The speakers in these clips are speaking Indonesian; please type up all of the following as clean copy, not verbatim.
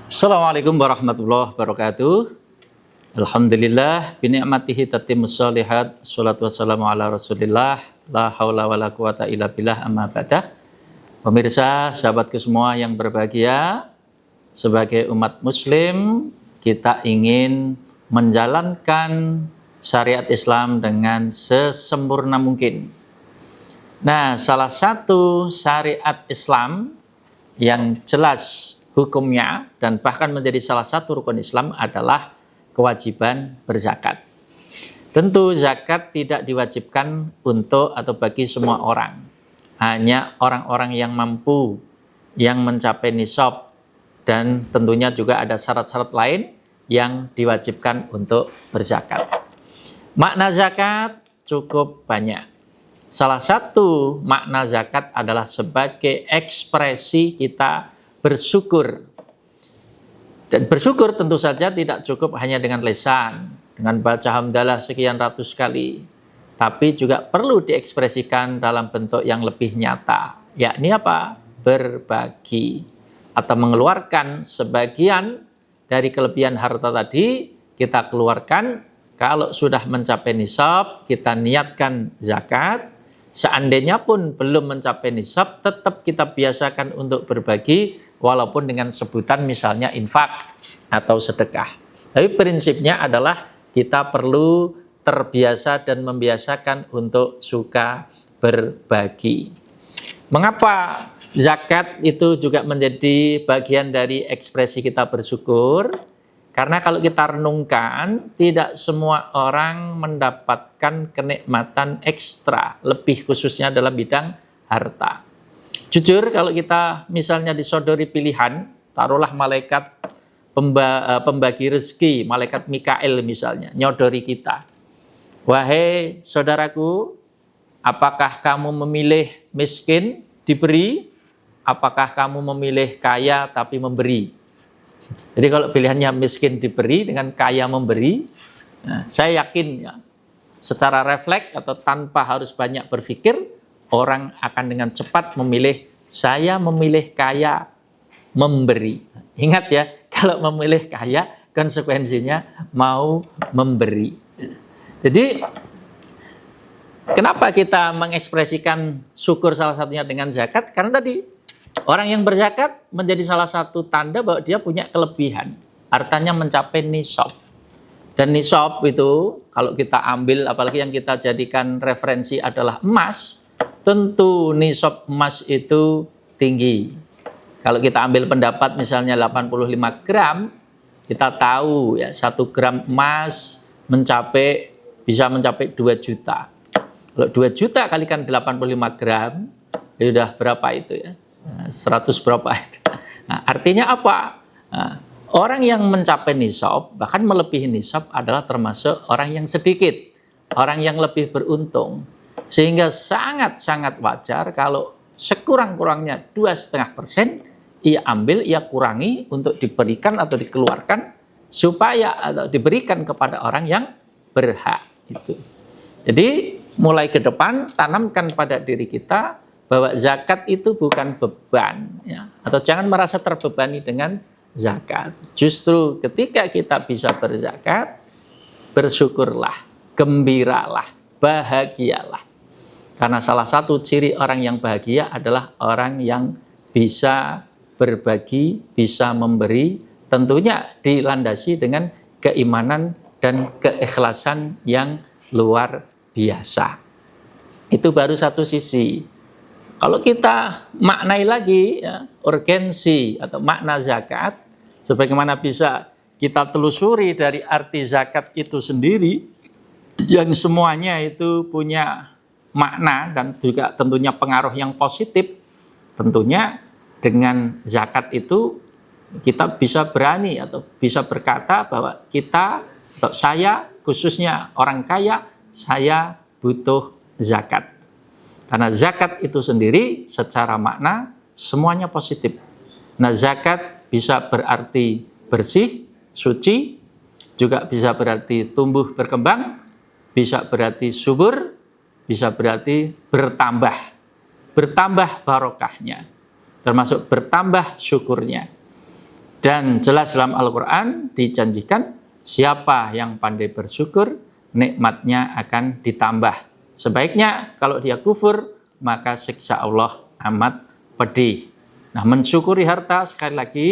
Assalamualaikum warahmatullahi wabarakatuh. Alhamdulillah bini'matihi tatimmus shalihat. Wassalatu wassalamu ala Rasulillah. La haula wala quwata illa billah, amma ba'da. Pemirsa, sahabatku semua yang berbahagia, sebagai umat muslim kita ingin menjalankan syariat Islam dengan sesempurna mungkin. Nah, salah satu syariat Islam yang jelas hukumnya dan bahkan menjadi salah satu rukun Islam adalah kewajiban berzakat. Tentu zakat tidak diwajibkan untuk atau bagi semua orang. Hanya orang-orang yang mampu, yang mencapai nisab, dan tentunya juga ada syarat-syarat lain yang diwajibkan untuk berzakat. Makna zakat cukup banyak. Salah satu makna zakat adalah sebagai ekspresi kita bersyukur. Dan bersyukur tentu saja tidak cukup hanya dengan lisan, dengan baca hamdalah sekian ratus kali, tapi juga perlu diekspresikan dalam bentuk yang lebih nyata, yakni apa? Berbagi atau mengeluarkan sebagian dari kelebihan harta tadi kita keluarkan. Kalau sudah mencapai nisab, kita niatkan zakat. Seandainya pun belum mencapai nisab, tetap kita biasakan untuk berbagi, walaupun dengan sebutan misalnya infak atau sedekah. Tapi prinsipnya adalah kita perlu terbiasa dan membiasakan untuk suka berbagi. Mengapa zakat itu juga menjadi bagian dari ekspresi kita bersyukur? Karena kalau kita renungkan, tidak semua orang mendapatkan kenikmatan ekstra, lebih khususnya dalam bidang harta. Jujur, kalau kita misalnya disodori pilihan, taruhlah malaikat pembagi rezeki, malaikat Mikael misalnya, nyodori kita. Wahai saudaraku, apakah kamu memilih miskin, diberi? Apakah kamu memilih kaya tapi memberi? Jadi kalau pilihannya miskin diberi dengan kaya memberi, nah, saya yakin ya, secara refleks atau tanpa harus banyak berpikir, orang akan dengan cepat memilih, saya memilih kaya memberi. Ingat ya, kalau memilih kaya konsekuensinya mau memberi. Jadi kenapa kita mengekspresikan syukur salah satunya dengan zakat? Karena tadi orang yang berzakat menjadi salah satu tanda bahwa dia punya kelebihan. Artinya mencapai nisab. Dan nisab itu kalau kita ambil, apalagi yang kita jadikan referensi adalah emas, tentu nisab emas itu tinggi. Kalau kita ambil pendapat misalnya 85 gram, kita tahu ya 1 gram emas bisa mencapai 2 juta. Kalau 2 juta kalikan 85 gram, ya sudah berapa itu ya? 100 berapa itu. Nah, artinya apa? Nah, orang yang mencapai nisab, bahkan melebihi nisab adalah termasuk orang yang sedikit, orang yang lebih beruntung. Sehingga sangat-sangat wajar kalau sekurang-kurangnya 2,5% ia ambil, ia kurangi untuk diberikan atau dikeluarkan supaya atau diberikan kepada orang yang berhak itu. Jadi mulai ke depan tanamkan pada diri kita bahwa zakat itu bukan beban, ya, atau jangan merasa terbebani dengan zakat. Justru ketika kita bisa berzakat, bersyukurlah, gembiralah, bahagialah. Karena salah satu ciri orang yang bahagia adalah orang yang bisa berbagi, bisa memberi, tentunya dilandasi dengan keimanan dan keikhlasan yang luar biasa. Itu baru satu sisi. Kalau kita maknai lagi ya, urgensi atau makna zakat, sebagaimana bisa kita telusuri dari arti zakat itu sendiri, yang semuanya itu punya makna dan juga tentunya pengaruh yang positif. Tentunya dengan zakat itu kita bisa berani atau bisa berkata bahwa kita atau saya khususnya orang kaya, saya butuh zakat. Karena zakat itu sendiri secara makna semuanya positif. Nah, zakat bisa berarti bersih, suci, juga bisa berarti tumbuh berkembang, bisa berarti subur, bisa berarti bertambah. Bertambah barokahnya, termasuk bertambah syukurnya. Dan jelas dalam Al-Quran dijanjikan siapa yang pandai bersyukur, nikmatnya akan ditambah. Sebaiknya kalau dia kufur, maka siksa Allah amat pedih. Nah, mensyukuri harta sekali lagi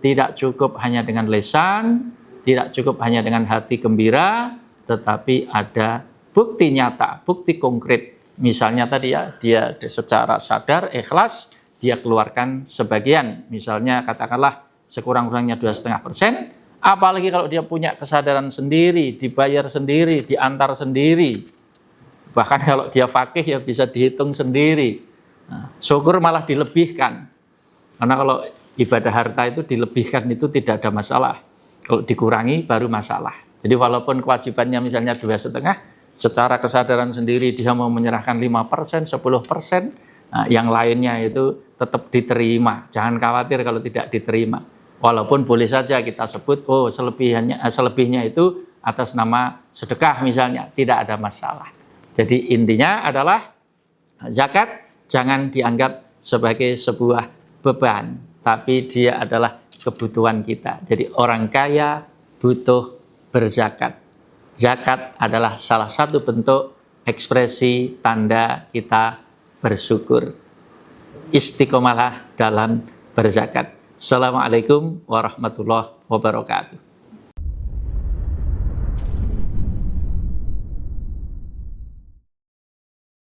tidak cukup hanya dengan lisan, tidak cukup hanya dengan hati gembira, tetapi ada bukti nyata, bukti konkret. Misalnya tadi ya, dia secara sadar, ikhlas, dia keluarkan sebagian. Misalnya katakanlah sekurang-kurangnya 2,5%, apalagi kalau dia punya kesadaran sendiri, dibayar sendiri, diantar sendiri. Bahkan kalau dia fakih ya bisa dihitung sendiri. Nah, syukur malah dilebihkan. Karena kalau ibadah harta itu dilebihkan itu tidak ada masalah. Kalau dikurangi baru masalah. Jadi walaupun kewajibannya misalnya 2,5, secara kesadaran sendiri dia mau menyerahkan 5%, 10%, nah, yang lainnya itu tetap diterima. Jangan khawatir kalau tidak diterima. Walaupun boleh saja kita sebut, oh selebihnya itu atas nama sedekah misalnya, tidak ada masalah. Jadi intinya adalah zakat jangan dianggap sebagai sebuah beban, tapi dia adalah kebutuhan kita. Jadi orang kaya butuh berzakat. Zakat adalah salah satu bentuk ekspresi tanda kita bersyukur. Istiqomalah dalam berzakat. Assalamualaikum warahmatullahi wabarakatuh.